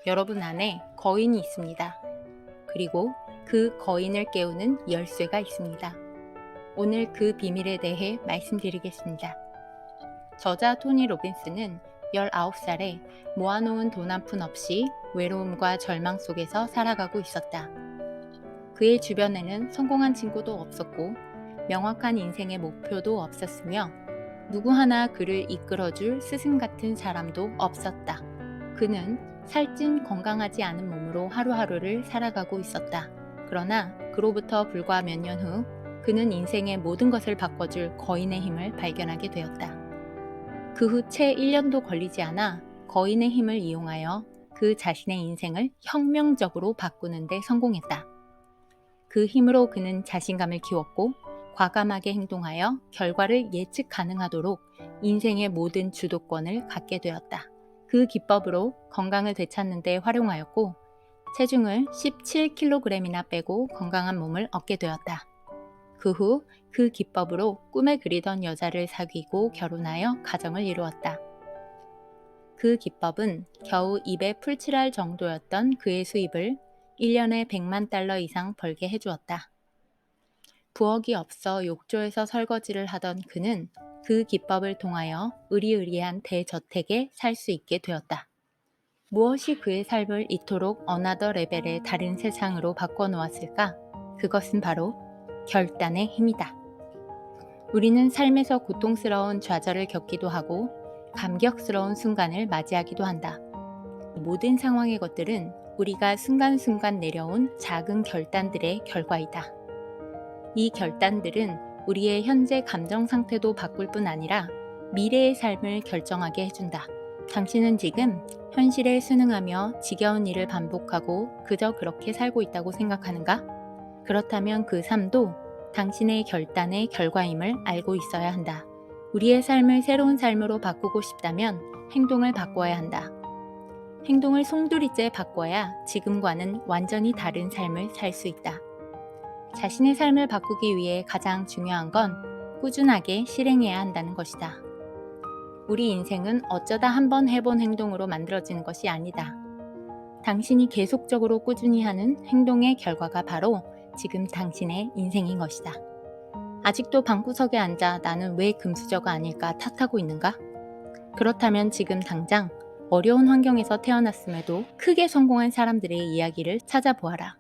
여러분 안에 거인이 있습니다. 그리고 그 거인을 깨우는 열쇠가 있습니다. 오늘 그 비밀에 대해 말씀드리겠습니다. 저자 토니 로빈스는 19살에 모아놓은 돈 한 푼 없이 외로움과 절망 속에서 살아가고 있었다. 그의 주변에는 성공한 친구도 없었고 명확한 인생의 목표도 없었으며 누구 하나 그를 이끌어줄 스승 같은 사람도 없었다. 그는 살찐 건강하지 않은 몸으로 하루하루를 살아가고 있었다. 그러나 그로부터 불과 몇 년 후 그는 인생의 모든 것을 바꿔줄 거인의 힘을 발견하게 되었다. 그 후 채 1년도 걸리지 않아 거인의 힘을 이용하여 그 자신의 인생을 혁명적으로 바꾸는 데 성공했다. 그 힘으로 그는 자신감을 키웠고 과감하게 행동하여 결과를 예측 가능하도록 인생의 모든 주도권을 갖게 되었다. 그 기법으로 건강을 되찾는 데 활용하였고 체중을 17kg이나 빼고 건강한 몸을 얻게 되었다. 그 후 그 기법으로 꿈에 그리던 여자를 사귀고 결혼하여 가정을 이루었다. 그 기법은 겨우 입에 풀칠할 정도였던 그의 수입을 1년에 100만 달러 이상 벌게 해주었다. 부엌이 없어 욕조에서 설거지를 하던 그는 그 기법을 통하여 으리으리한 대저택에 살 수 있게 되었다. 무엇이 그의 삶을 이토록 어나더 레벨의 다른 세상으로 바꿔놓았을까? 그것은 바로 결단의 힘이다. 우리는 삶에서 고통스러운 좌절을 겪기도 하고 감격스러운 순간을 맞이하기도 한다. 모든 상황의 것들은 우리가 순간순간 내려온 작은 결단들의 결과이다. 이 결단들은 우리의 현재 감정 상태도 바꿀 뿐 아니라 미래의 삶을 결정하게 해준다. 당신은 지금 현실에 순응하며 지겨운 일을 반복하고 그저 그렇게 살고 있다고 생각하는가? 그렇다면 그 삶도 당신의 결단의 결과임을 알고 있어야 한다. 우리의 삶을 새로운 삶으로 바꾸고 싶다면 행동을 바꿔야 한다. 행동을 송두리째 바꿔야 지금과는 완전히 다른 삶을 살 수 있다. 자신의 삶을 바꾸기 위해 가장 중요한 건 꾸준하게 실행해야 한다는 것이다. 우리 인생은 어쩌다 한번 해본 행동으로 만들어지는 것이 아니다. 당신이 계속적으로 꾸준히 하는 행동의 결과가 바로 지금 당신의 인생인 것이다. 아직도 방구석에 앉아 나는 왜 금수저가 아닐까 탓하고 있는가? 그렇다면 지금 당장 어려운 환경에서 태어났음에도 크게 성공한 사람들의 이야기를 찾아보아라.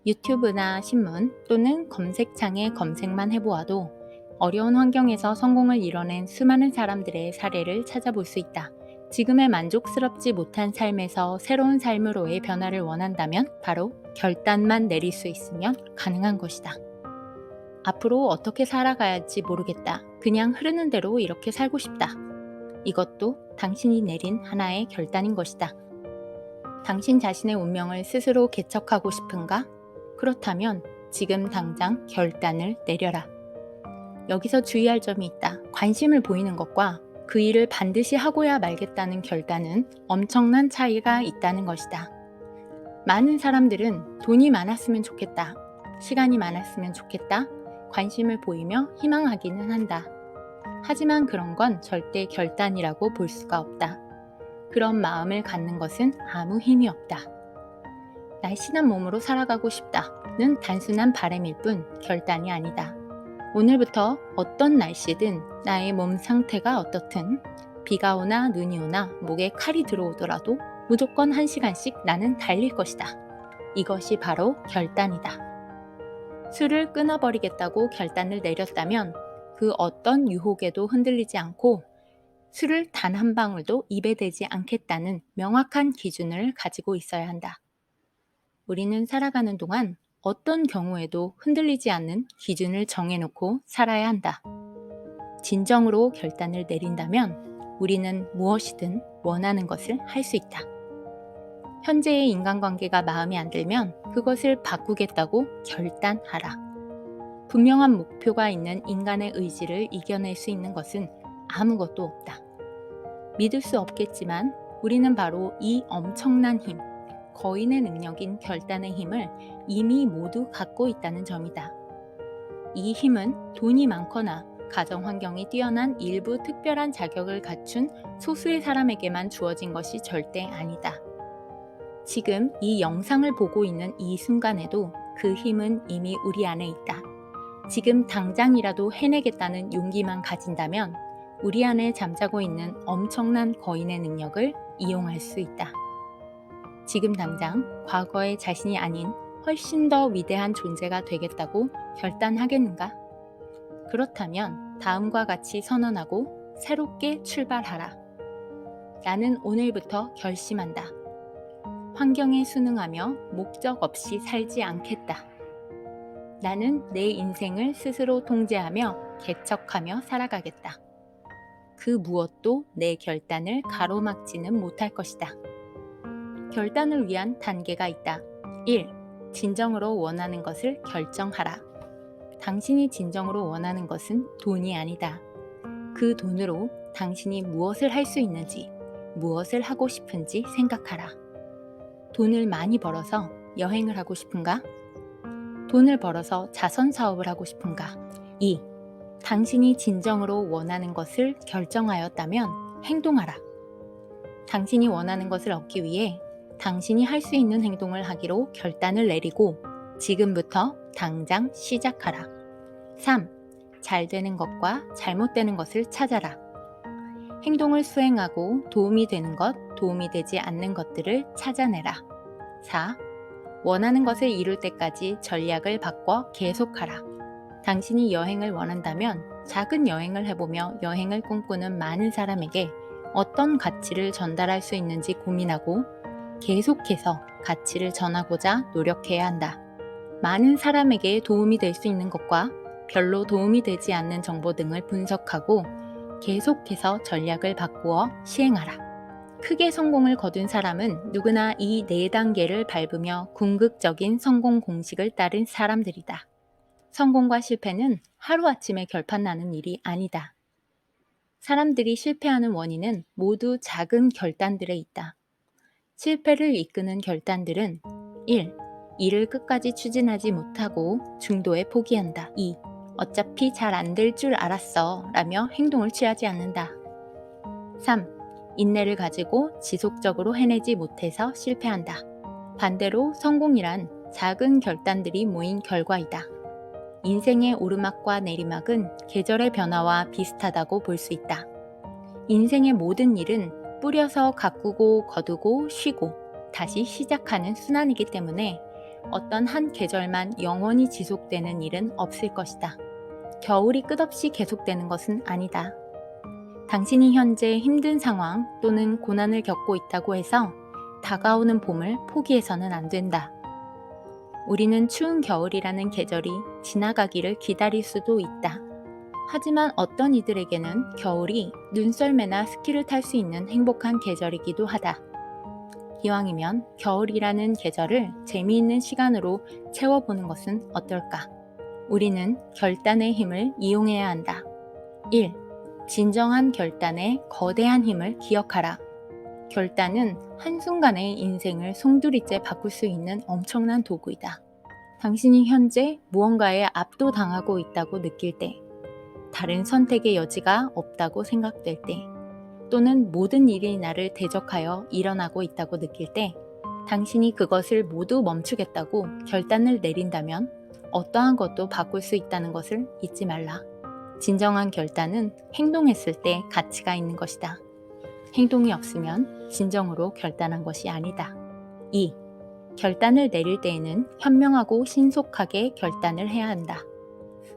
유튜브나 신문 또는 검색창에 검색만 해보아도 어려운 환경에서 성공을 이뤄낸 수많은 사람들의 사례를 찾아볼 수 있다. 지금의 만족스럽지 못한 삶에서 새로운 삶으로의 변화를 원한다면 바로 결단만 내릴 수 있으면 가능한 것이다. 앞으로 어떻게 살아가야 할지 모르겠다. 그냥 흐르는 대로 이렇게 살고 싶다. 이것도 당신이 내린 하나의 결단인 것이다. 당신 자신의 운명을 스스로 개척하고 싶은가? 그렇다면 지금 당장 결단을 내려라. 여기서 주의할 점이 있다. 관심을 보이는 것과 그 일을 반드시 하고야 말겠다는 결단은 엄청난 차이가 있다는 것이다. 많은 사람들은 돈이 많았으면 좋겠다, 시간이 많았으면 좋겠다, 관심을 보이며 희망하기는 한다. 하지만 그런 건 절대 결단이라고 볼 수가 없다. 그런 마음을 갖는 것은 아무 힘이 없다. 날씬한 몸으로 살아가고 싶다는 단순한 바람일 뿐 결단이 아니다. 오늘부터 어떤 날씨든 나의 몸 상태가 어떻든 비가 오나 눈이 오나 목에 칼이 들어오더라도 무조건 1시간씩 나는 달릴 것이다. 이것이 바로 결단이다. 술을 끊어버리겠다고 결단을 내렸다면 그 어떤 유혹에도 흔들리지 않고 술을 단 한 방울도 입에 대지 않겠다는 명확한 기준을 가지고 있어야 한다. 우리는 살아가는 동안 어떤 경우에도 흔들리지 않는 기준을 정해놓고 살아야 한다. 진정으로 결단을 내린다면 우리는 무엇이든 원하는 것을 할 수 있다. 현재의 인간관계가 마음에 안 들면 그것을 바꾸겠다고 결단하라. 분명한 목표가 있는 인간의 의지를 이겨낼 수 있는 것은 아무것도 없다. 믿을 수 없겠지만 우리는 바로 이 엄청난 힘, 거인의 능력인 결단의 힘을 이미 모두 갖고 있다는 점이다. 이 힘은 돈이 많거나 가정 환경이 뛰어난 일부 특별한 자격을 갖춘 소수의 사람에게만 주어진 것이 절대 아니다. 지금 이 영상을 보고 있는 이 순간에도 그 힘은 이미 우리 안에 있다. 지금 당장이라도 해내겠다는 용기만 가진다면 우리 안에 잠자고 있는 엄청난 거인의 능력을 이용할 수 있다. 지금 당장 과거의 자신이 아닌 훨씬 더 위대한 존재가 되겠다고 결단하겠는가? 그렇다면 다음과 같이 선언하고 새롭게 출발하라. 나는 오늘부터 결심한다. 환경에 순응하며 목적 없이 살지 않겠다. 나는 내 인생을 스스로 통제하며 개척하며 살아가겠다. 그 무엇도 내 결단을 가로막지는 못할 것이다. 결단을 위한 단계가 있다. 1. 진정으로 원하는 것을 결정하라. 당신이 진정으로 원하는 것은 돈이 아니다. 그 돈으로 당신이 무엇을 할 수 있는지, 무엇을 하고 싶은지 생각하라. 돈을 많이 벌어서 여행을 하고 싶은가? 돈을 벌어서 자선 사업을 하고 싶은가? 2. 당신이 진정으로 원하는 것을 결정하였다면 행동하라. 당신이 원하는 것을 얻기 위해 당신이 할 수 있는 행동을 하기로 결단을 내리고 지금부터 당장 시작하라. 3. 잘 되는 것과 잘못되는 것을 찾아라. 행동을 수행하고 도움이 되는 것, 도움이 되지 않는 것들을 찾아내라. 4. 원하는 것을 이룰 때까지 전략을 바꿔 계속하라. 당신이 여행을 원한다면 작은 여행을 해보며 여행을 꿈꾸는 많은 사람에게 어떤 가치를 전달할 수 있는지 고민하고 계속해서 가치를 전하고자 노력해야 한다. 많은 사람에게 도움이 될 수 있는 것과 별로 도움이 되지 않는 정보 등을 분석하고 계속해서 전략을 바꾸어 시행하라. 크게 성공을 거둔 사람은 누구나 이 4단계를 밟으며 궁극적인 성공 공식을 따른 사람들이다. 성공과 실패는 하루아침에 결판나는 일이 아니다. 사람들이 실패하는 원인은 모두 작은 결단들에 있다. 실패를 이끄는 결단들은 1. 일을 끝까지 추진하지 못하고 중도에 포기한다. 2. 어차피 잘 안 될 줄 알았어 라며 행동을 취하지 않는다. 3. 인내를 가지고 지속적으로 해내지 못해서 실패한다. 반대로 성공이란 작은 결단들이 모인 결과이다. 인생의 오르막과 내리막은 계절의 변화와 비슷하다고 볼 수 있다. 인생의 모든 일은 뿌려서 가꾸고 거두고 쉬고 다시 시작하는 순환이기 때문에 어떤 한 계절만 영원히 지속되는 일은 없을 것이다. 겨울이 끝없이 계속되는 것은 아니다. 당신이 현재 힘든 상황 또는 고난을 겪고 있다고 해서 다가오는 봄을 포기해서는 안 된다. 우리는 추운 겨울이라는 계절이 지나가기를 기다릴 수도 있다. 하지만 어떤 이들에게는 겨울이 눈썰매나 스키를 탈 수 있는 행복한 계절이기도 하다. 기왕이면 겨울이라는 계절을 재미있는 시간으로 채워보는 것은 어떨까? 우리는 결단의 힘을 이용해야 한다. 1. 진정한 결단의 거대한 힘을 기억하라. 결단은 한순간에 인생을 송두리째 바꿀 수 있는 엄청난 도구이다. 당신이 현재 무언가에 압도당하고 있다고 느낄 때, 다른 선택의 여지가 없다고 생각될 때, 또는 모든 일이 나를 대적하여 일어나고 있다고 느낄 때, 당신이 그것을 모두 멈추겠다고 결단을 내린다면 어떠한 것도 바꿀 수 있다는 것을 잊지 말라. 진정한 결단은 행동했을 때 가치가 있는 것이다. 행동이 없으면 진정으로 결단한 것이 아니다. 2. 결단을 내릴 때에는 현명하고 신속하게 결단을 해야 한다.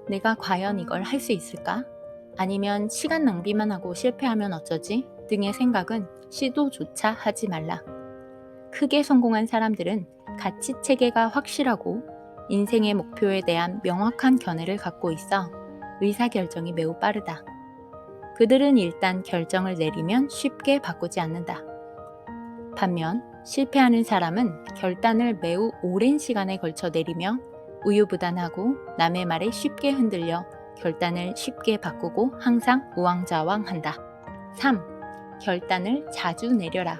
내가 과연 이걸 할 수 있을까? 아니면 시간 낭비만 하고 실패하면 어쩌지? 등의 생각은 시도조차 하지 말라. 크게 성공한 사람들은 가치 체계가 확실하고 인생의 목표에 대한 명확한 견해를 갖고 있어 의사결정이 매우 빠르다. 그들은 일단 결정을 내리면 쉽게 바꾸지 않는다. 반면 실패하는 사람은 결단을 매우 오랜 시간에 걸쳐 내리며 우유부단하고 남의 말에 쉽게 흔들려 결단을 쉽게 바꾸고 항상 우왕좌왕한다. 3. 결단을 자주 내려라.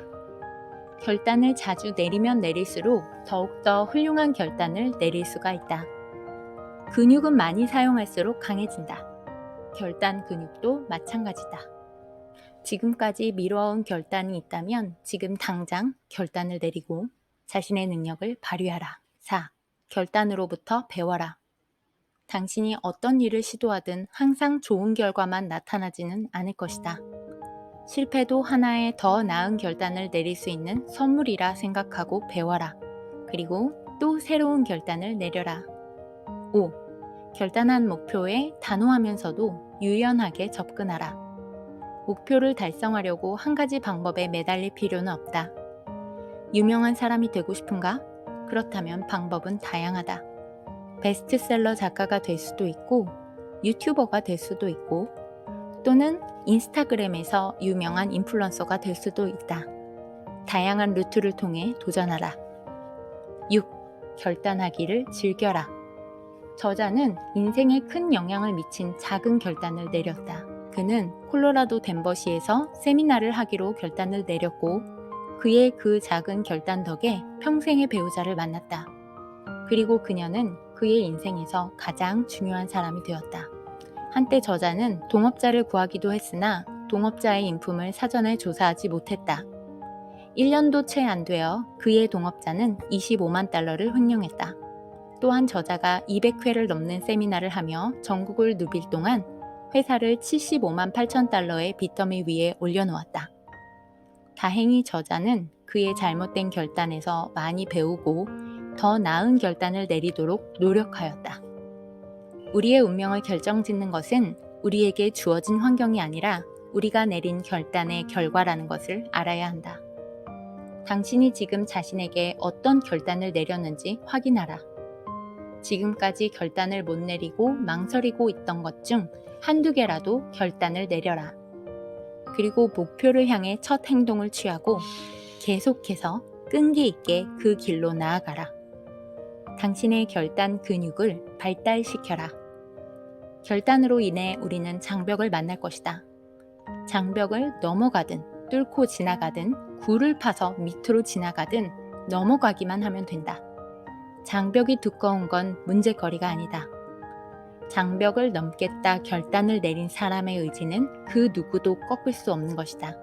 결단을 자주 내리면 내릴수록 더욱더 훌륭한 결단을 내릴 수가 있다. 근육은 많이 사용할수록 강해진다. 결단 근육도 마찬가지다. 지금까지 미뤄온 결단이 있다면 지금 당장 결단을 내리고 자신의 능력을 발휘하라. 4. 결단으로부터 배워라. 당신이 어떤 일을 시도하든 항상 좋은 결과만 나타나지는 않을 것이다. 실패도 하나의 더 나은 결단을 내릴 수 있는 선물이라 생각하고 배워라. 그리고 또 새로운 결단을 내려라. 5. 결단한 목표에 단호하면서도 유연하게 접근하라. 목표를 달성하려고 한 가지 방법에 매달릴 필요는 없다. 유명한 사람이 되고 싶은가? 그렇다면 방법은 다양하다. 베스트셀러 작가가 될 수도 있고, 유튜버가 될 수도 있고, 또는 인스타그램에서 유명한 인플루언서가 될 수도 있다. 다양한 루트를 통해 도전하라. 6. 결단하기를 즐겨라. 저자는 인생에 큰 영향을 미친 작은 결단을 내렸다. 그는 콜로라도 덴버시에서 세미나를 하기로 결단을 내렸고 그의 그 작은 결단 덕에 평생의 배우자를 만났다. 그리고 그녀는 그의 인생에서 가장 중요한 사람이 되었다. 한때 저자는 동업자를 구하기도 했으나 동업자의 인품을 사전에 조사하지 못했다. 1년도 채 안 되어 그의 동업자는 25만 달러를 횡령했다. 또한 저자가 200회를 넘는 세미나를 하며 전국을 누빌 동안 회사를 75만 8천 달러의 빚더미 위에 올려놓았다. 다행히 저자는 그의 잘못된 결단에서 많이 배우고 더 나은 결단을 내리도록 노력하였다. 우리의 운명을 결정짓는 것은 우리에게 주어진 환경이 아니라 우리가 내린 결단의 결과라는 것을 알아야 한다. 당신이 지금 자신에게 어떤 결단을 내렸는지 확인하라. 지금까지 결단을 못 내리고 망설이고 있던 것 중 한두 개라도 결단을 내려라. 그리고 목표를 향해 첫 행동을 취하고 계속해서 끈기 있게 그 길로 나아가라. 당신의 결단 근육을 발달시켜라. 결단으로 인해 우리는 장벽을 만날 것이다. 장벽을 넘어가든 뚫고 지나가든 굴을 파서 밑으로 지나가든 넘어가기만 하면 된다. 장벽이 두꺼운 건 문제거리가 아니다. 장벽을 넘겠다 결단을 내린 사람의 의지는 그 누구도 꺾을 수 없는 것이다.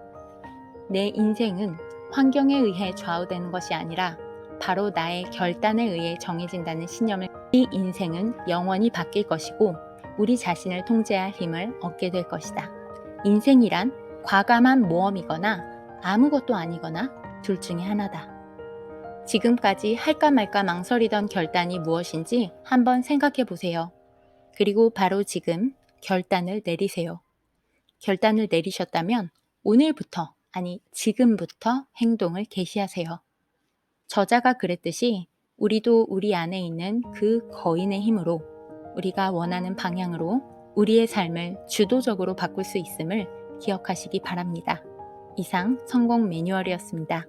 내 인생은 환경에 의해 좌우되는 것이 아니라 바로 나의 결단에 의해 정해진다는 신념을 이 인생은 영원히 바뀔 것이고 우리 자신을 통제할 힘을 얻게 될 것이다. 인생이란 과감한 모험이거나 아무것도 아니거나 둘 중에 하나다. 지금까지 할까 말까 망설이던 결단이 무엇인지 한번 생각해 보세요. 그리고 바로 지금 결단을 내리세요. 결단을 내리셨다면 오늘부터, 아니 지금부터 행동을 개시하세요. 저자가 그랬듯이 우리도 우리 안에 있는 그 거인의 힘으로 우리가 원하는 방향으로 우리의 삶을 주도적으로 바꿀 수 있음을 기억하시기 바랍니다. 이상 성공 매뉴얼이었습니다.